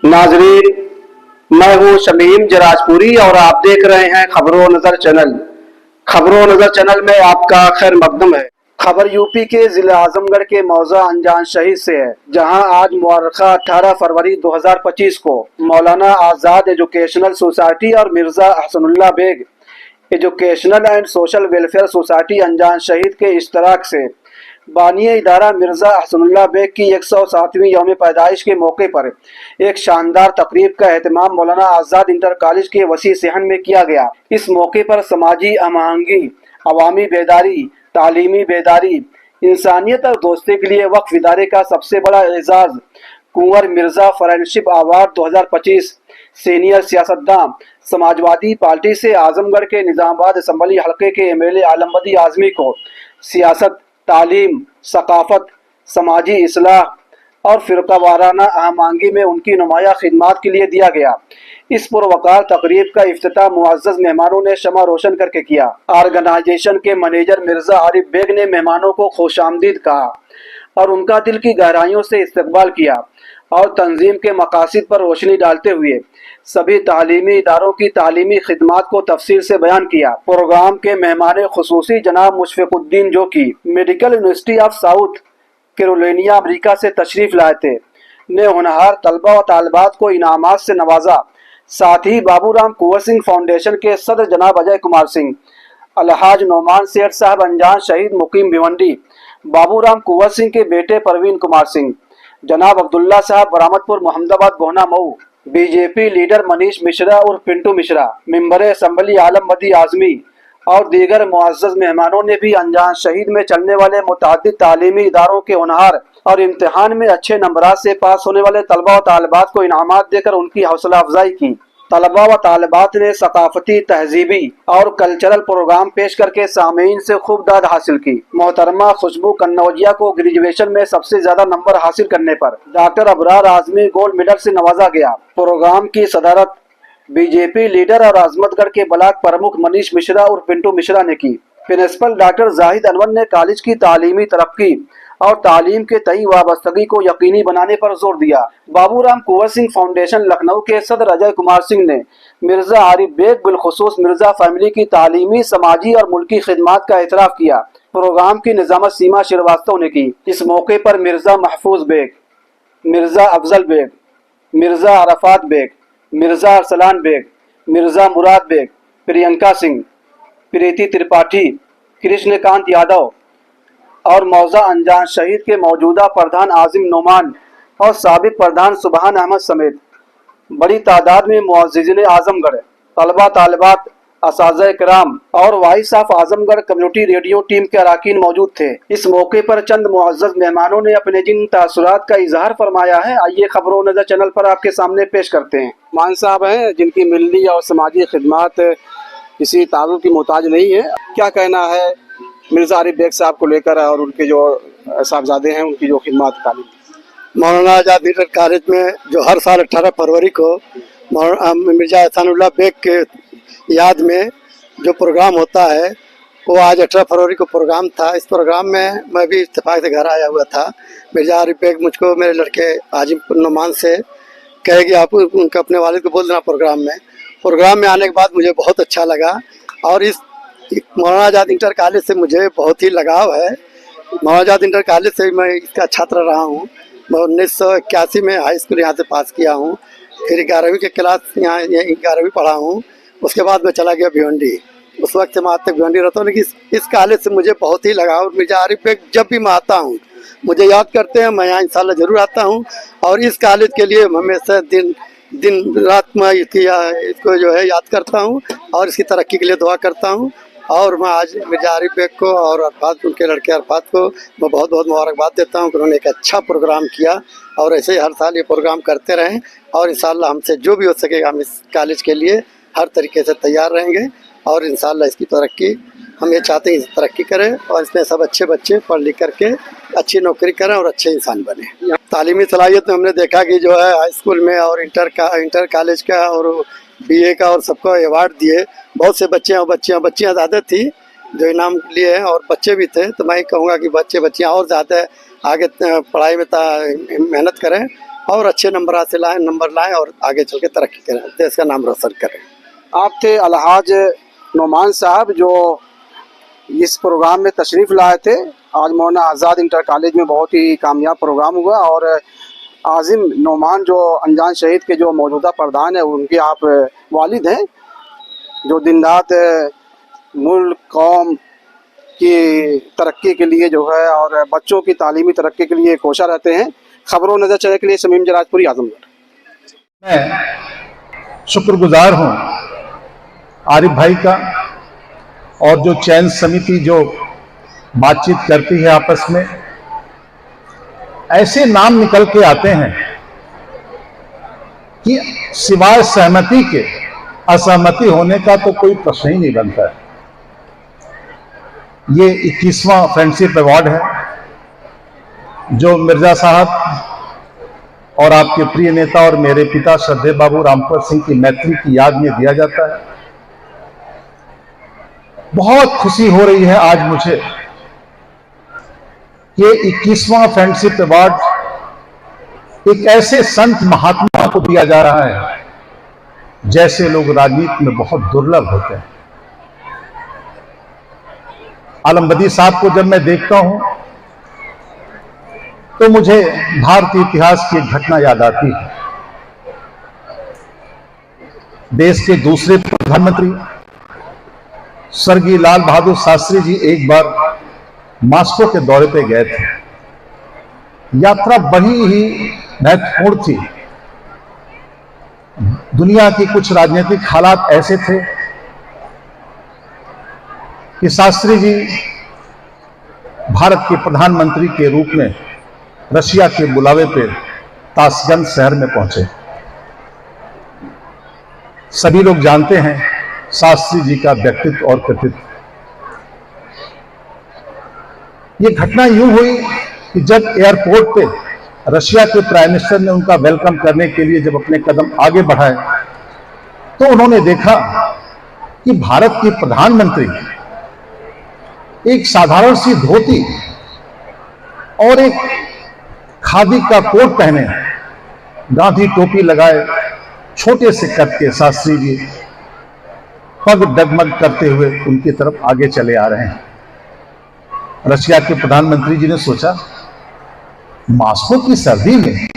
नाजरीन, मैं हूं शमीम जराजपुरी और आप देख रहे हैं खबरों नजर चैनल। खबरों नजर चैनल में आपका खैर मकदम है। खबर यूपी के जिला आजमगढ़ के मौजा अनजान शहीद से है, जहां आज मुअर्रखा 18 फरवरी 2025 को मौलाना आजाद एजुकेशनल सोसाइटी और Mirza Hasanullah Baig educational and social welfare society अनजान शहीद के इश्तराक से बानिए इदारा मिर्जा हसनुल्लाह बेग की 107वीं यौम पैदाइश के मौके पर एक शानदार तकरीब का एहतमाम मौलाना आजाद इंटर कॉलेज के वसी सहन में किया गया। इस मौके पर समाजी हमआहंगी, अवामी बेदारी, तालीमी बेदारी, इंसानियत और दोस्ती के लिए वक्फ इदारे का सबसे बड़ा एजाज कुंवर मिर्जा फ्रेंडशिप अवार्ड 2025 सीनियर सियासतदान समाजवादी पार्टी से आजमगढ़ के निजामाबाद असम्बली हलके के एमएलए आलमबदी आजमी को सियासत, तालीम, सकाफत, समाजी इस्लाह और फ़िरक़ावाराना हमआहंगी में उनकी नुमाया खिदमात के लिए दिया गया। इस पुरवकार तकरीब का इफ्तिताह मुअज़्ज़ज़ मेहमानों ने शमा रोशन करके किया। ऑर्गेनाइजेशन के मैनेजर मिर्जा आरिफ बेग ने मेहमानों को खुशामदीद कहा और उनका दिल की गहराइयों से इस्तकबाल किया और तंजीम के मकासद पर रोशनी डालते हुए सभी तालीमी इदारों की तालीमी खिदमात को तफसील से बयान किया। प्रोग्राम के मेहमान खुसूसी जनाब मुशफ़िक़ुद्दीन, जो कि medical university of South Carolina America से तशरीफ़ लाए थे, ने होनहार तलबा व तालिबात को इनामात से नवाजा। साथ ही बाबूराम कुंवर सिंह फाउंडेशन के सदर जनाब अजय कुमार सिंह, अलहाज नौमान सेठ साहब अनजान शहीद मुकीम भिवंडी, बाबूराम कुंवर सिंह के बेटे परवीन कुमार सिंह, जनाब अब्दुल्ला साहब बरामदपुर मोहम्मदाबाद गोहना मऊ, बीजेपी लीडर मनीष मिश्रा और पिंटू मिश्रा, मेंबर असम्बली आलमबदी आजमी और दीगर मुअज़्ज़ज़ मेहमानों ने भी अनजान शहीद में चलने वाले मुतअद्दिद तालीमी इदारों के होनहार और इम्तिहान में अच्छे नंबरात से पास होने वाले तलबा व तालिबात को इनामात देकर उनकी हौसला अफजाई की। तलबा व तालिबात ने सकाफती, तहजीबी और कल्चरल प्रोग्राम पेश करके सामीन से खूब दाद हासिल की। मोहतरमा खुशबू कन्नौजिया को ग्रेजुएशन में सबसे ज्यादा नंबर हासिल करने पर doctor Abrar Azmi gold medal से नवाजा गया। प्रोग्राम की सदारत बीजेपी लीडर और आजमतगढ़ के ब्लॉक प्रमुख मनीष मिश्रा और पिंटू मिश्रा ने की। प्रिंसिपल डॉक्टर जाहिद अनवर ने कॉलेज की तालीमी तरक्की और तालीम के तई वाबस्तगी को यकीनी बनाने पर जोर दिया। बाबूराम कुंवर सिंह फाउंडेशन लखनऊ के सदर अजय कुमार सिंह ने मिर्जा आरिफ बेग बिलखुसूस मिर्जा फैमिली की तालीमी, समाजी और मुल्की खिदमात का एतराफ़ किया। प्रोग्राम की निजामत सीमा श्रीवास्तव ने की। इस मौके पर मिर्जा महफूज बेग, मिर्जा अफजल बेग, मिर्जा अरफात बेग, मिर्जा अरसलान बेग, मिर्जा मुराद बेग, प्रियंका सिंह, प्रीति त्रिपाठी, कृष्णकांत यादव और मौजा अनजान शहीद के मौजूदा प्रधान आजिम नोमान और साबिक प्रधान सुबहान अहमद समेत बड़ी तादाद में मुअज़्ज़िज़ीन आजमगढ़, तलबा तालिबात, असातिज़ा किराम और vice of Azamgarh community radio team के अरकान मौजूद थे। इस मौके पर चंद मुअज़्ज़ज़ मेहमानों ने अपने जिन तासुरात का इजहार फरमाया है, आइए खबरों नजर चैनल पर आपके सामने पेश करते हैं। मान साहब हैं जिनकी मिलनी और समाजी खिदमात किसी तारुफ की मोहताज नहीं है। क्या कहना है मिर्जा आरिफ बेग साहब को लेकर और उनके जो साहबजादे हैं उनकी जो खिदमात तालीम? मौलाना आजाद इंटर कॉलेज में जो हर साल 18 फरवरी को मिर्जा हसनुल्लाह बेग के याद में जो प्रोग्राम होता है, वो आज 18 फरवरी को प्रोग्राम था। इस प्रोग्राम में मैं भी इत्तेफाक से घर आया हुआ था। मिर्जा आरिफ बेग मुझको मेरे लड़के आजिम नुमान से कहे कि आप उनका अपने वालिद को बोल देना प्रोग्राम में आने के बाद मुझे बहुत अच्छा लगा और इस मौलाना आजाद इंटर कॉलेज से मुझे बहुत ही लगाव है। मौलाना आजाद इंटर कॉलेज से मैं इसका छात्र रहा हूँ। मैं 1981 में हाई स्कूल यहाँ से पास किया हूँ, फिर 11वीं के क्लास यहाँ 11वीं पढ़ा हूँ। उसके बाद मैं चला गया भिवंडी। उस वक्त से मैं आज तक भिवंडी रहता हूँ। लेकिन इस कॉलेज से मुझे बहुत ही लगाव। मिर्जा आरिफ बेग जब भी मैं आता हूँ मुझे याद करते हैं, मैं यहाँ इंशाल्लाह ज़रूर आता हूँ और इस कॉलेज के लिए हमेशा दिन रात मैं इसको जो है याद करता हूँ और इसकी तरक्की के लिए दुआ करता हूँ। और मैं आज मिर्जा आरिफ बेग को और अरफात, उनके लड़के अरफात को मैं बहुत बहुत मुबारकबाद देता हूँ कि उन्होंने एक अच्छा प्रोग्राम किया और ऐसे ही हर साल ये प्रोग्राम करते रहें और इंशाल्लाह हमसे जो भी हो सकेगा हम इस कॉलेज के लिए हर तरीके से तैयार रहेंगे और इंशाल्लाह इसकी तरक्की हम ये चाहते हैं, तरक्की करें और इसमें सब अच्छे बच्चे पढ़ लिख करके अच्छी नौकरी करें और अच्छे इंसान बने। तालीमी सलाहियत में हमने देखा कि जो है हाई स्कूल में और इंटर कॉलेज का और बीए का और सबको अवार्ड दिए। बहुत से बच्चियाँ ज़्यादा थी जो इनाम लिए हैं और बच्चे भी थे। तो मैं कहूँगा कि बच्चियाँ और ज़्यादा आगे पढ़ाई में मेहनत करें और अच्छे नंबर लाएं और आगे चल के तरक्की करें, देश का नाम रोशन करें। आप थे अलहाज नोमान साहब जो इस प्रोग्राम में तशरीफ़ लाए थे। आज मौलाना आज़ाद इंटर कॉलेज में बहुत ही कामयाब प्रोग्राम हुआ और आज़िम नोमान जो अनजान शहीद के जो मौजूदा प्रधान है, उनके आप वालिद हैं, जो दिन रात मुल्क कौम की तरक्की के लिए जो है और बच्चों की तालीमी तरक्की के लिए कोशा रहते हैं। खबरों नज़र चले के लिए शमीम जराजपुरी, आजमगढ़। मैं शुक्रगुजार हूँ आरिफ भाई का और जो चयन समिति जो बातचीत करती है आपस में, ऐसे नाम निकल के आते हैं कि सिवाय सहमति के असहमति होने का तो कोई प्रश्न ही नहीं बनता है। ये 21वां फ्रेंडशिप अवार्ड है जो मिर्जा साहब और आपके प्रिय नेता और मेरे पिता श्रद्धेय बाबू रामपुर सिंह की मैत्री की याद में दिया जाता है। बहुत खुशी हो रही है आज मुझे कि 21वां फ्रेंडशिप अवार्ड एक ऐसे संत महात्मा को दिया जा रहा है जैसे लोग राजनीति में बहुत दुर्लभ होते हैं। आलमबदी साहब को जब मैं देखता हूं तो मुझे भारतीय इतिहास की एक घटना याद आती है। देश के दूसरे प्रधानमंत्री स्वर्गीय लाल बहादुर शास्त्री जी एक बार मॉस्को के दौरे पे गए थे। यात्रा बड़ी ही महत्वपूर्ण थी। दुनिया की कुछ राजनीतिक हालात ऐसे थे कि शास्त्री जी भारत के प्रधानमंत्री के रूप में रशिया के बुलावे पे ताशकंद शहर में पहुंचे। सभी लोग जानते हैं शास्त्री जी का व्यक्तित्व और कृतित्व। ये घटना यूं हुई कि जब एयरपोर्ट पे रशिया के प्राइम मिनिस्टर ने उनका वेलकम करने के लिए जब अपने कदम आगे बढ़ाए तो उन्होंने देखा कि भारत के प्रधानमंत्री एक साधारण सी धोती और एक खादी का कोट पहने, गांधी टोपी लगाए, छोटे से कद के शास्त्री जी पग डगमग करते हुए उनकी तरफ आगे चले आ रहे हैं। रशिया के प्रधानमंत्री जी ने सोचा, मॉस्को की सर्दी में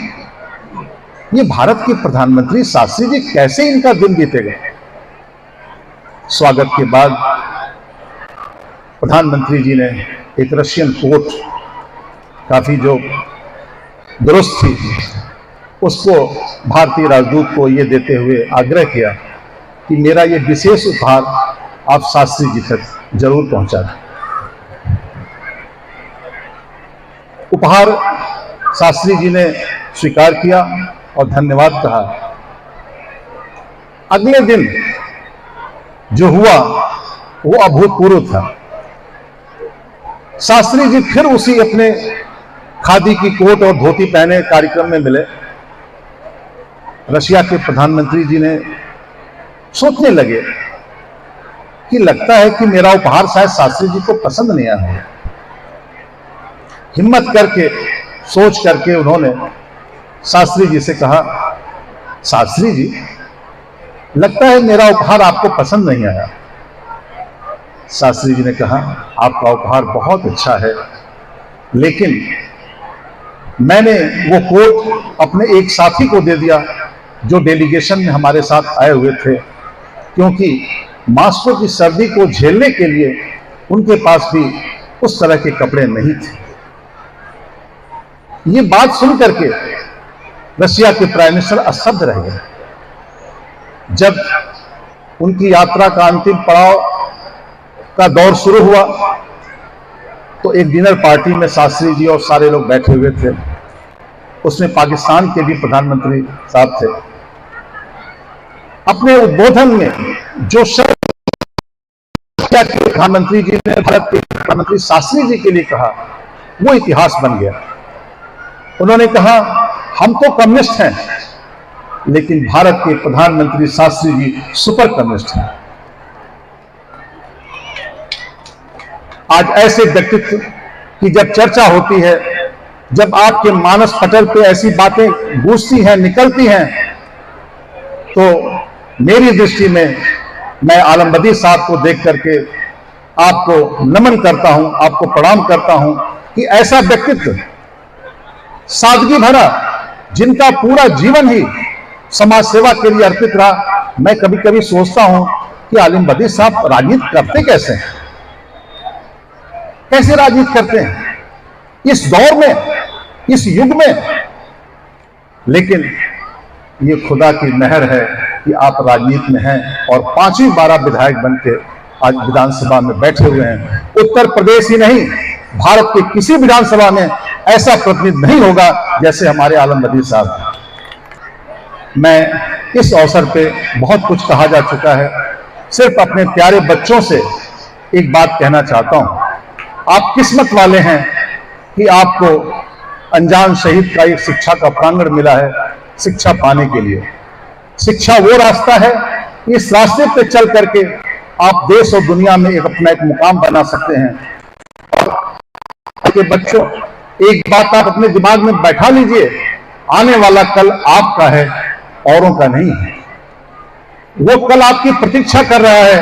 ये भारत के प्रधानमंत्री शास्त्री जी कैसे इनका दिन बीतेगा। स्वागत के बाद प्रधानमंत्री जी ने एक रशियन कोट काफी जो दुरुस्त थी उसको भारतीय राजदूत को ये देते हुए आग्रह किया कि मेरा ये विशेष उपहार आप शास्त्री जी तक जरूर पहुंचा दें। उपहार शास्त्री जी ने स्वीकार किया और धन्यवाद कहा। अगले दिन जो हुआ वो अभूतपूर्व था। शास्त्री जी फिर उसी अपने खादी की कोट और धोती पहने कार्यक्रम में मिले। रशिया के प्रधानमंत्री जी ने सोचने लगे कि लगता है कि मेरा उपहार शायद शास्त्री जी को पसंद नहीं आया। हिम्मत करके सोच करके उन्होंने शास्त्री जी से कहा, शास्त्री जी लगता है मेरा उपहार आपको पसंद नहीं आया। शास्त्री जी ने कहा, आपका उपहार बहुत अच्छा है, लेकिन मैंने वो कोट अपने एक साथी को दे दिया जो डेलीगेशन में हमारे साथ आए हुए थे, क्योंकि मॉस्को की सर्दी को झेलने के लिए उनके पास भी उस तरह के कपड़े नहीं थे। ये बात सुन करके रशिया के प्राइम मिनिस्टर अस्तब्ध रह गए। जब उनकी यात्रा का अंतिम पड़ाव का दौर शुरू हुआ तो एक डिनर पार्टी में शास्त्री जी और सारे लोग बैठे हुए थे। उसमें पाकिस्तान के भी प्रधानमंत्री साहब थे। अपने उद्बोधन में जो शब्द प्रधानमंत्री जी ने भारत के प्रधानमंत्री शास्त्री जी के लिए कहा वो इतिहास बन गया। उन्होंने कहा, हम तो कम्युनिस्ट हैं, लेकिन भारत के प्रधानमंत्री शास्त्री जी सुपर कम्युनिस्ट हैं। आज ऐसे व्यक्तित्व की जब चर्चा होती है जब आपके मानस पटल पे ऐसी बातें गूंजती हैं, निकलती हैं, तो मेरी दृष्टि में मैं आलम बदी साहब को देख करके आपको नमन करता हूं, आपको प्रणाम करता हूं कि ऐसा व्यक्तित्व सादगी भरा, जिनका पूरा जीवन ही समाज सेवा के लिए अर्पित रहा। मैं कभी कभी सोचता हूं कि आलिम बदी साहब राजनीति करते कैसे हैं, कैसे राजनीति करते हैं इस दौर में, इस युग में। लेकिन ये खुदा की मेहर है कि आप राजनीति में हैं और 5वीं बार विधायक बनके आज विधानसभा में बैठे हुए हैं। उत्तर प्रदेश ही नहीं, भारत के किसी विधानसभा में ऐसा प्रतिनिधि नहीं होगा जैसे हमारे आलम बदी साहब। मैं इस अवसर पे बहुत कुछ कहा जा चुका है, सिर्फ अपने प्यारे बच्चों से एक बात कहना चाहता हूं। आप किस्मत वाले हैं कि आपको अनजान शहीद का एक शिक्षा का प्रांगण मिला है शिक्षा पाने के लिए। शिक्षा वो रास्ता है, इस रास्ते पे चल करके आप देश और दुनिया में अपना एक मुकाम बना सकते हैं। और बच्चों, एक बात आप अपने दिमाग में बैठा लीजिए, आने वाला कल आपका है, औरों का नहीं है। वो कल आपकी प्रतीक्षा कर रहा है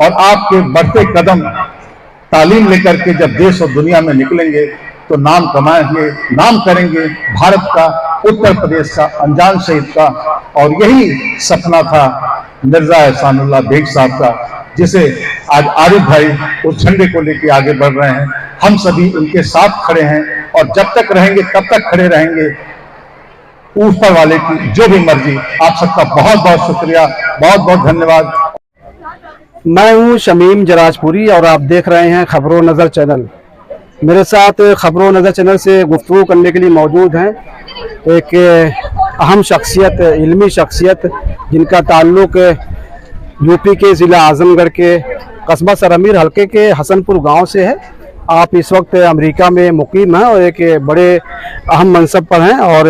और आपके बढ़ते कदम तालीम लेकर के जब देश और दुनिया में निकलेंगे तो नाम कमाएंगे, नाम करेंगे भारत का, उत्तर प्रदेश का, अनजान शहीद का। और यही सपना था मिर्जा एहसानुल्लाह बेग साहब का, जिसे आज आरिफ भाई उस झंडे को लेकर आगे बढ़ रहे हैं। हम सभी उनके साथ खड़े हैं और जब तक रहेंगे तब तक खड़े रहेंगे। ऊपर वाले की जो भी मर्जी। आप सबका बहुत बहुत शुक्रिया, बहुत बहुत धन्यवाद। मैं हूं शमीम जराजपुरी और आप देख रहे हैं खबरों नज़र चैनल। मेरे साथ खबरों नज़र चैनल से गुफ्तगू करने के लिए मौजूद हैं एक अहम शख्सियत, इल्मी शख्सियत, जिनका ताल्लुक़ यूपी के ज़िला आज़मगढ़ के कस्बा सरअमीर हल्के के हसनपुर गांव से है। आप इस वक्त अमेरिका में मुकीम हैं और एक बड़े अहम मनसब पर हैं और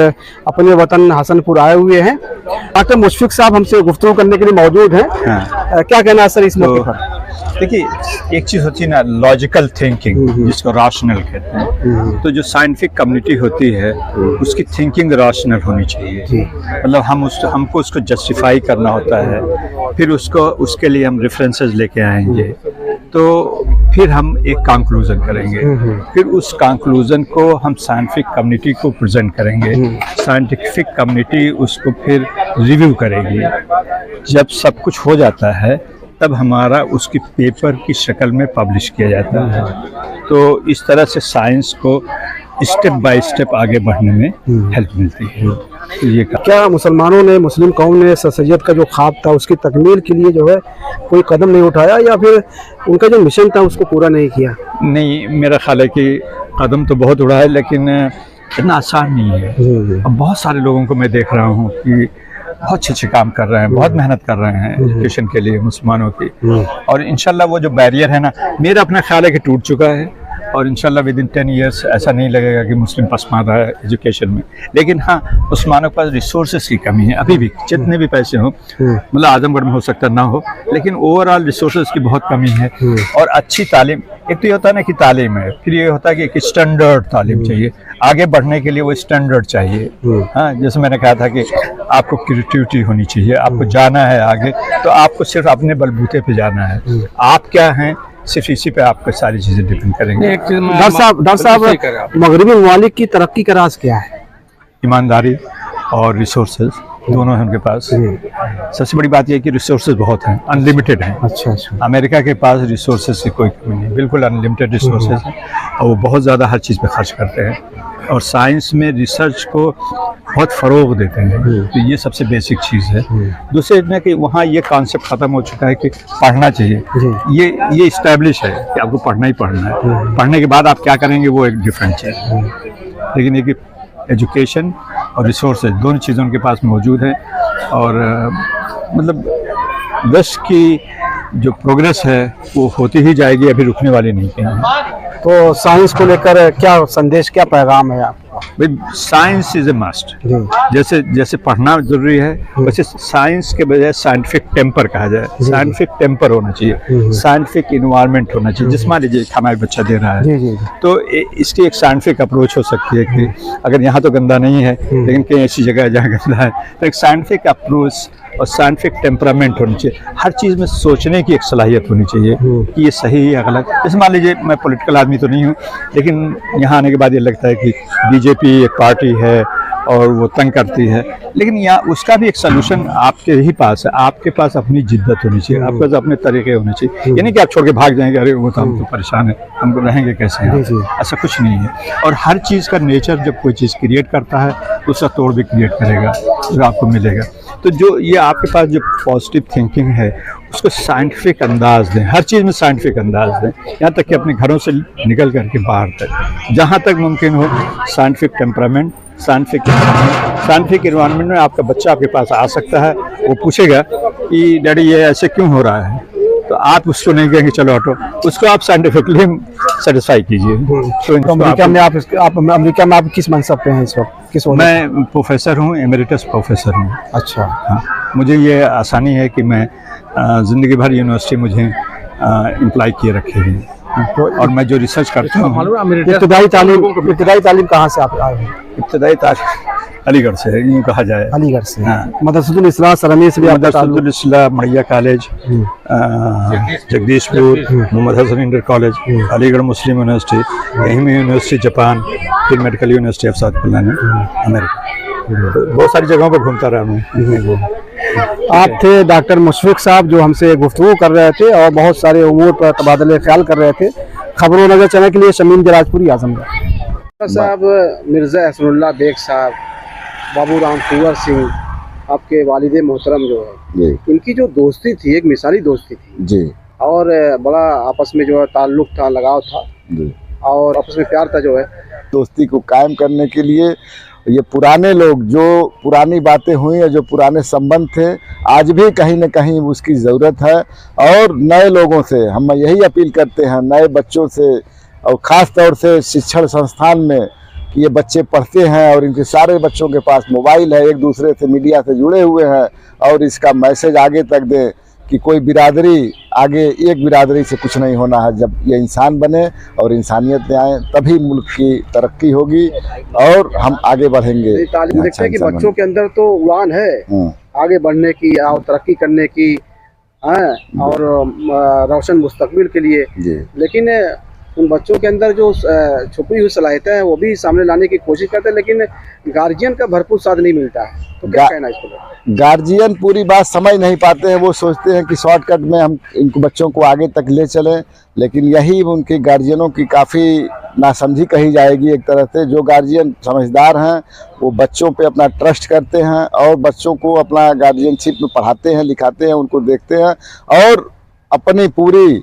अपने वतन हसनपुर आए हुए हैं। डॉक्टर मुशफिक साहब हमसे गुफ्तगू करने के लिए मौजूद हैं। क्या कहना है सर इस मौके पर? देखिए, एक चीज़ होती है ना, लॉजिकल थिंकिंग, जिसको रैशनल कहते हैं। तो जो साइंटिफिक कम्युनिटी होती है उसकी थिंकिंग रैशनल होनी चाहिए। मतलब हमको उसको जस्टिफाई करना होता है, फिर उसके लिए हम रेफरेंसेस लेके आएंगे, तो फिर हम एक कंक्लूजन करेंगे, फिर उस कंक्लूजन को हम साइंटिफिक कम्युनिटी को प्रेजेंट करेंगे, साइंटिफिक कम्युनिटी उसको फिर रिव्यू करेगी। जब सब कुछ हो जाता है तब हमारा उसकी पेपर की शक्ल में पब्लिश किया जाता है। तो इस तरह से साइंस को स्टेप बाय स्टेप आगे बढ़ने में हेल्प मिलती है। तो ये क्या मुसलमानों ने, मुस्लिम कौम ने सर सैयद का जो ख्वाब था उसकी तकमील के लिए जो है कोई कदम नहीं उठाया, या फिर उनका जो मिशन था उसको पूरा नहीं किया? नहीं, मेरा ख्याल है कि कदम तो बहुत उड़ा है, लेकिन इतना आसान नहीं है। अब बहुत सारे लोगों को मैं देख रहा हूँ कि बहुत अच्छे काम कर रहे हैं, बहुत मेहनत कर रहे हैं एजुकेशन के लिए मुसलमानों की। और इंशाल्लाह वो जो बैरियर है ना, मेरा अपना ख्याल है कि टूट चुका है और इंशाल्लाह विद इन 10 ईयर्स ऐसा नहीं लगेगा कि मुस्लिम पसमानदा है एजुकेशन में। लेकिन हाँ, मुसलमानों के पास रिसोर्सेज की कमी है अभी भी, जितने भी पैसे हों। मतलब आजमगढ़ में हो सकता ना हो, लेकिन ओवरऑल रिसोर्सेज की बहुत कमी है। और अच्छी तालीम, एक तो ये होता है ना कि तालीम है, फिर ये होता है कि एक स्टैंडर्ड तालीम चाहिए। आगे बढ़ने के लिए वो स्टैंडर्ड चाहिए। हाँ, जैसे मैंने कहा था कि आपको क्रिएटिविटी होनी चाहिए, आपको जाना है आगे, तो आपको सिर्फ अपने बलबूते पे जाना है। आप क्या हैं, सिर्फ इसी पे आपको सारी चीज़ें डिपेंड करेंगे। डॉक्टर साहब, मगरबी ममालिक की तरक्की का राज क्या है? ईमानदारी और रिसोर्सेज दोनों हैं उनके पास। सबसे बड़ी बात यह है कि रिसोर्सेज बहुत हैं, अनलिमिटेड हैं। अच्छा। अमेरिका के पास रिसोर्सेज की कोई कमी नहीं, बिल्कुल अनलिमिटेड रिसोर्सेज हैं और वो बहुत ज़्यादा हर चीज़ पे खर्च करते हैं और साइंस में रिसर्च को बहुत फ़रोग देते हैं। तो ये सबसे बेसिक चीज़ है। दूसरे में कि वहाँ ये कॉन्सेप्ट ख़त्म हो चुका है कि पढ़ना चाहिए। ये इस्टेब्लिश है कि आपको पढ़ना ही पढ़ना है। पढ़ने के बाद आप क्या करेंगे वो एक डिफरेंट चीज़ है। लेकिन एक एजुकेशन और रिसोर्सेज दोनों चीज़ें उनके पास मौजूद हैं और मतलब देश की जो प्रोग्रेस है वो होती ही जाएगी, अभी रुकने वाली नहीं है। तो साइंस को लेकर क्या संदेश, क्या पैगाम है आप? भाई साइंस इज ए मस्ट। जी जैसे जैसे पढ़ना जरूरी है, वैसे साइंस के बजाय साइंटिफिक टेम्पर कहा जाए, साइंटिफिक टेम्पर होना चाहिए, साइंटिफिक इन्वायरमेंट होना चाहिए। जिस मान लीजिए हमारा बच्चा दे रहा जी है, जी तो इसकी एक साइंटिफिक अप्रोच हो सकती है कि अगर यहाँ तो गंदा नहीं है, लेकिन कहीं ऐसी जगह है जहाँ गंदा है, तो एक साइंटिफिक अप्रोच और साइंटिफिक टेम्परामेंट होनी चाहिए। हर चीज़ में सोचने की एक सलाहियत होनी चाहिए कि ये सही है या गलत। जैसे मान लीजिए मैं पॉलिटिकल आदमी तो नहीं हूँ, लेकिन यहाँ आने के बाद ये लगता है कि बीजेपी एक पार्टी है और वो तंग करती है, लेकिन यहाँ उसका भी एक सोल्यूशन आपके ही पास है। आपके पास अपनी जिद्दत होनी चाहिए, आपके पास अपने तरीके होने चाहिए। यानी कि आप छोड़ के भाग जाएंगे, अरे वो तो हम तो परेशान है, हमको रहेंगे कैसे यहाँ? ऐसा कुछ नहीं है। और हर चीज़ का नेचर जब कोई चीज़ क्रिएट करता है तो उसका तोड़ भी क्रिएट करेगा, जो आपको मिलेगा। तो जो ये आपके पास जो पॉजिटिव थिंकिंग है उसको साइंटिफिक अंदाज दें, हर चीज़ में साइंटिफिक अंदाज दें, यहाँ तक कि अपने घरों से निकल करके बाहर तक जहाँ तक मुमकिन हो साइंटिफिक टेम्परामेंट, साइंटिफिक इन्वायरमेंट में आपका बच्चा आपके पास आ सकता है। वो पूछेगा कि डैडी ये ऐसे क्यों हो रहा है, तो आप उसको नहीं कहेंगे चलो हटो, उसको आप साइंटिफिकली सेटिस्फाई कीजिए। तो अमेरिका में आप अमेरिका में आप किस मनसब पे हैं इस वक्त? किस वक्त? मैं प्रोफेसर हूँ, एमेरिटस प्रोफेसर हूँ। अच्छा हाँ, मुझे ये आसानी है कि मैं ज़िंदगी भर यूनिवर्सिटी मुझे इम्प्लाई किए रखेगी, और मैं जो रिसर्च करता हूँ। इब्तदाई तालीम कहाँ से आप आए हैं? इब्तदाई तालीम अलीगढ़ से है, यूँ कहा जाए। अलीगढ़ से। हाँ। मदरसतुल इस्लाह सरमी से भी आपका ताल्लुक? Madrasatul Islah Madiya college, Jagdishpur, Mohammad Hasan inter college, Aligarh Muslim university, यहीं यूनिवर्सिटी जापान, फिर medical university of South Carolina America. बहुत सारी जगहों पर घूमता रहा हूँ। आप थे डॉक्टर मुशफिक साहब जो हमसे गुफ्तगू कर रहे थे और बहुत सारे उमूर पर तबादले ख्याल कर रहे थे। खबरों नजर चैनल के लिए शमीम जराजपुरी, आजमगढ़। साहब मिर्ज़ा एहसानुल्लाह बेग साहब, बाबू राम कुंवर सिंह, आपके वालिद मोहतरम जो है, इनकी जो दोस्ती थी एक मिसाली दोस्ती थी जी, और बड़ा आपस में जो है ताल्लुक था, लगाव था जी। और आपस में प्यार था जो है। दोस्ती को कायम करने के लिए ये पुराने लोग, जो पुरानी बातें हुई है, जो पुराने संबंध थे, आज भी कहीं न कहीं उसकी ज़रूरत है। और नए लोगों से हम यही अपील करते हैं, नए बच्चों से, और ख़ास तौर से शिक्षण संस्थान में, कि ये बच्चे पढ़ते हैं और इनके सारे बच्चों के पास मोबाइल है, एक दूसरे से मीडिया से जुड़े हुए हैं, और इसका मैसेज आगे तक दें कि कोई बिरादरी आगे एक बिरादरी से कुछ नहीं होना है। जब ये इंसान बने और इंसानियत में आए तभी मुल्क की तरक्की होगी और हम आगे बढ़ेंगे। तालीम देखते हैं कि बच्चों के अंदर तो उड़ान है आगे बढ़ने की और तरक्की करने की, और रोशन मुस्तकबिल के लिए, लेकिन उन बच्चों के अंदर जो छुपी हुई सलाहियतें हैं वो भी सामने लाने की कोशिश करते हैं, लेकिन गार्जियन का भरपूर साथ नहीं मिलता है। तो क्या कहना है इसको? गार्जियन पूरी बात समझ नहीं पाते हैं। वो सोचते हैं कि शॉर्टकट में हम इनको बच्चों को आगे तक ले चलें, लेकिन यही उनके गार्जियनों की काफ़ी नासमझी कही जाएगी एक तरह से। जो गार्जियन समझदार हैं वो बच्चों पे अपना ट्रस्ट करते हैं और बच्चों को अपना गार्जियनशिप में पढ़ाते हैं, लिखाते हैं, उनको देखते हैं और अपनी पूरी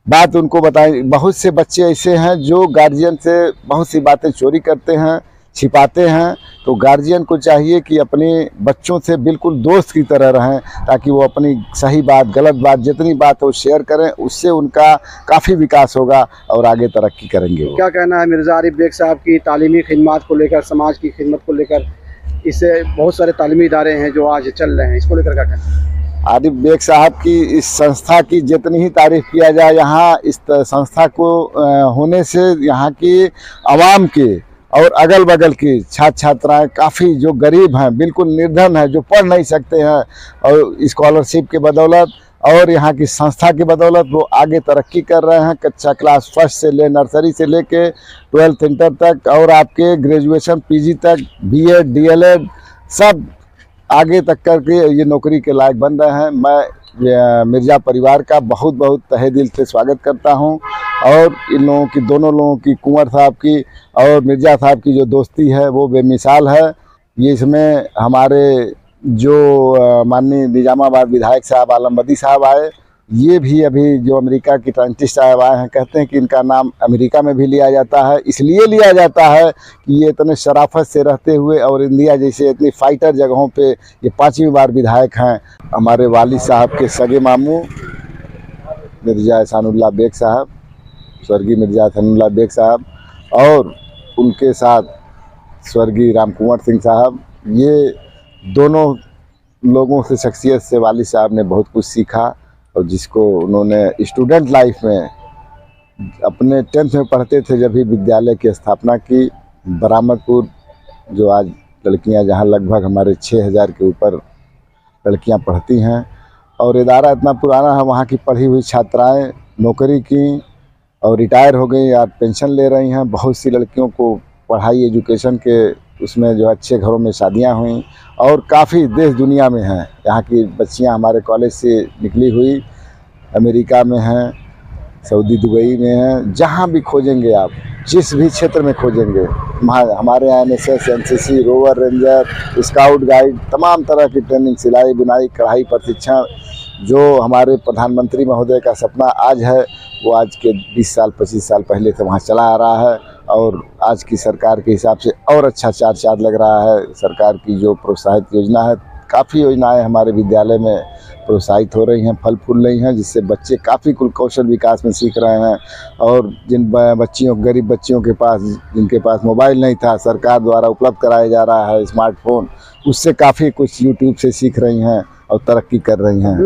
बात उनको बताएं। बहुत से बच्चे ऐसे हैं जो गार्जियन से बहुत सी बातें चोरी करते हैं, छिपाते हैं। तो गार्जियन को चाहिए कि अपने बच्चों से बिल्कुल दोस्त की तरह रहें, ताकि वो अपनी सही बात, गलत बात, जितनी बात हो शेयर करें। उससे उनका काफ़ी विकास होगा और आगे तरक्की करेंगे। क्या कहना है मिर्ज़ा आरिफ बेग साहब की तालीमी खिदमत को लेकर, समाज की खिदमत को लेकर? इससे बहुत सारे तालीमी इदारे हैं जो आज चल रहे हैं, इसको लेकर क्या कहना है? आरिफ बेग साहब की इस संस्था की जितनी ही तारीफ़ किया जाए, यहाँ इस संस्था को होने से यहाँ की आवाम के और अगल बगल की छात्र छात्राएँ काफ़ी जो गरीब हैं, बिल्कुल निर्धन हैं, जो पढ़ नहीं सकते हैं, और स्कॉलरशिप के बदौलत और यहाँ की संस्था की बदौलत वो आगे तरक्की कर रहे हैं। कक्षा क्लास फर्स्ट से ले, नर्सरी से लेके 12th इंटर तक, और आपके ग्रेजुएशन PG तक, BEd DLEd सब आगे तक करके ये नौकरी के लायक बन रहे हैं। मैं मिर्ज़ा परिवार का बहुत बहुत तहे दिल से स्वागत करता हूं, और इन लोगों की, दोनों लोगों की, कुंवर साहब की और मिर्ज़ा साहब की जो दोस्ती है वो बेमिसाल है। ये इसमें हमारे जो माननीय निजामाबाद विधायक साहब आलम बदी साहब आए, ये भी अभी जो अमेरिका की साइंटिस्ट साहब आए हैं, कहते हैं कि इनका नाम अमेरिका में भी लिया जाता है। इसलिए लिया जाता है कि ये इतने शराफत से रहते हुए और इंडिया जैसे इतनी फाइटर जगहों पे ये 5वीं बार विधायक हैं। हमारे वालिद साहब के सगे मामू मिर्ज़ा एहसानुल्लाह बेग साहब, स्वर्गीय मिर्ज़ा एहसानुल्लाह बेग साहब, और उनके साथ स्वर्गीय राम कुंवर सिंह साहब, ये दोनों लोगों से, शख्सियत से वाली साहब ने बहुत कुछ सीखा और जिसको उन्होंने स्टूडेंट लाइफ में अपने 10th में पढ़ते थे जब भी विद्यालय की स्थापना की। बरामदपुर जो आज लड़कियां, जहां लगभग हमारे 6000 के ऊपर लड़कियां पढ़ती हैं और इदारा इतना पुराना है, वहां की पढ़ी हुई छात्राएं नौकरी की और रिटायर हो गई या पेंशन ले रही हैं। बहुत सी लड़कियों को पढ़ाई, एजुकेशन के उसमें जो अच्छे घरों में शादियां हुई और काफ़ी देश दुनिया में हैं। यहाँ की बच्चियां हमारे कॉलेज से निकली हुई अमेरिका में हैं, सऊदी दुबई में हैं। जहाँ भी खोजेंगे आप, जिस भी क्षेत्र में खोजेंगे, हमारे यहाँ NSS, NCC, rover ranger, scout guide, तमाम तरह की ट्रेनिंग, सिलाई बुनाई, कढ़ाई प्रशिक्षण, जो हमारे प्रधानमंत्री महोदय का सपना आज है, वो आज के 20 साल 25 साल पहले से वहाँ चला आ रहा है और आज की सरकार के हिसाब से और अच्छा चार लग रहा है। सरकार की जो प्रोत्साहित योजना है, काफ़ी योजनाएं हमारे विद्यालय में प्रोत्साहित हो रही हैं, फल फूल रही हैं, जिससे बच्चे काफ़ी कौशल विकास में सीख रहे हैं। और जिन बच्चियों, गरीब बच्चियों के पास, जिनके पास मोबाइल नहीं था, सरकार द्वारा उपलब्ध कराया जा रहा है स्मार्टफोन, उससे काफ़ी कुछ यूट्यूब से सीख रही हैं और तरक्की कर रही हैं।